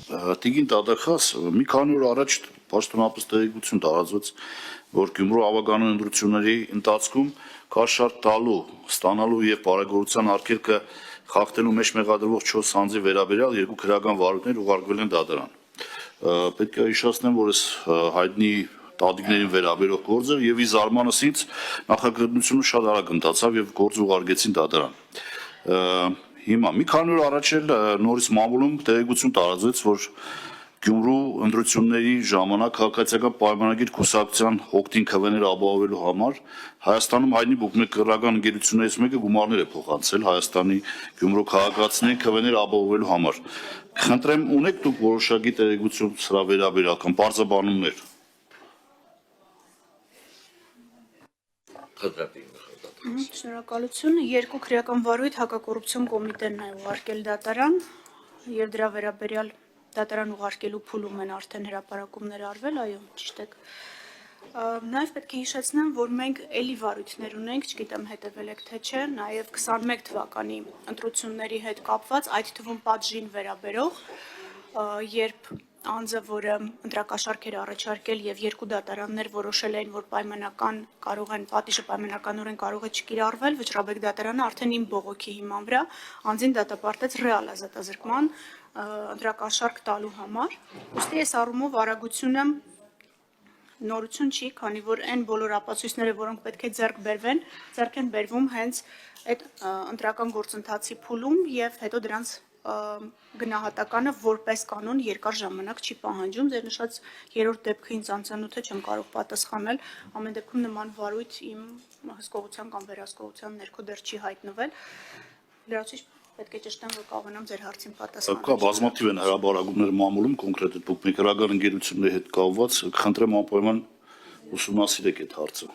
Տիգին Տադախաս մի քանի օր առաջ պաշտոնապես տեղեկություն տարածվեց, որ Գյումրու ավագանուն ընտրությունների ընթացքում քաշարք տալու, ստանալու եւ բարեգործության արգելքը խախտելու մեջ մեղադրվող 4 անձի վերաբերյալ 2 քրեական վարույթներ ուղարկվել են դատարան։ Պետք է հիշեցնեմ, որ այս հայտնի տատիկներին վերաբերող գործը եւ ի զարմանս ինձ նախագծությունը շատ արագ ընթացավ եւ գործը ուղարկեցին դատարան։ Հիմա մի քանի օր առաջ էլ նորից մամուլում տեղեկություն տարածվեց, որ Գյումրու ընտրությունների ժամանակ քաղաքացիական պայմանագիր կուսակցության հոկտին քվեները ապահովելու համար Հայաստանում հայտնի բուկմեկերական ընկերություններից մեկը գումարներ է փոխանցել Հայաստանի Գյումրու քաղաքացիներին քվեներ ապահովելու համար։ Խնդրեմ, ունեք դուք որոշակի տեղեկություն սրա վերաբերյալ կամ պարզաբանումներ։ Շնորհակալություն։ 2 քրեական վարույթ հակակոռուպցիոն կոմիտեն է ուղարկել դատարան եւ դրա վերաբերյալ դատարան ուղարկելու փուլում են արդեն հրապարակումներ արվել, այո, ճիշտ եք։ Նաեւ պետք է հիշեցնեմ, որ մենք էլի վարույթներ ունենք, չգիտեմ հետեւել եք թե չէ, նաեւ 21 թվականի ընտրությունների հետ կապված, այդ թվում պատժին վերաբերող, երբ անձը, որը ընտրակաշառք էր առաջարկել եւ 2 դատարաններ որոշել էին, որ պայմանական կարող են պատիժը պայմանականորեն կարող է չկիրառվել, Վճռաբեկ դատարանը արդեն իմ բողոքի հիման վրա անձին դատապարտեց ռեալ ազատազրկման ընտրակաշառք տալու համար։ Ուստի այս առումով արագությունը նորություն չի, քանի որ այն բոլոր ապացույցները, որոնք պետք է ձեռք են բերվում հենց այդ ընտրական գործընթացի փուլում եւ հետո դրանց գնահատականը որպես կանոն երկար ժամանակ չի պահանջում։ Ձեր նշած 3-րդ դեպքը ինձ անծանոթ է, չեմ կարող պատասխանել։ Ամեն դեպքում նման վարույթ իմ հսկողության կամ վերահսկողության ներքո դեռ չի հայտնվել։ Լրացուցիչ պետք է ճշտեմ, որ կարողանամ ձեր հարցին պատասխանել։ Կա բազմաթիվ են հրաբարակումներ մամուլում կոնկրետ բուկմեկերական ընկերությունների հետ կապված, խնդրեմ անպայման ուսումնասիրեք այդ հարցը։